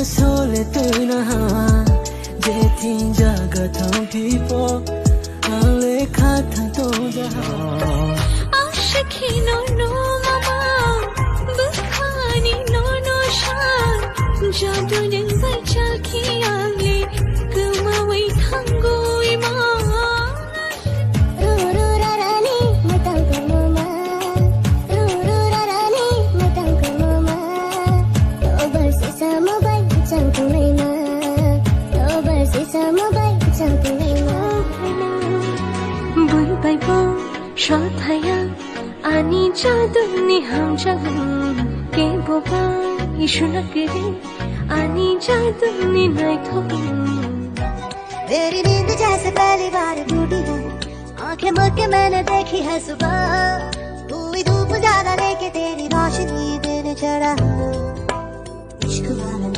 soletu na jetin jaga thauti po ale khatha to jaha ashki no no mama bukhani no no shan jadunin bachaki angle kuma wai thango ima Shotaya ani jaduni hamjagan ke boba ishunakre ani jaduni nai thom मेरी नींद जैसे पहली बार टूटी है आंखें मल के मैंने देखी है सुबह हुई धूप ज्यादा लेके तेरी रोशनी दिन चढ़ा इश्क वाला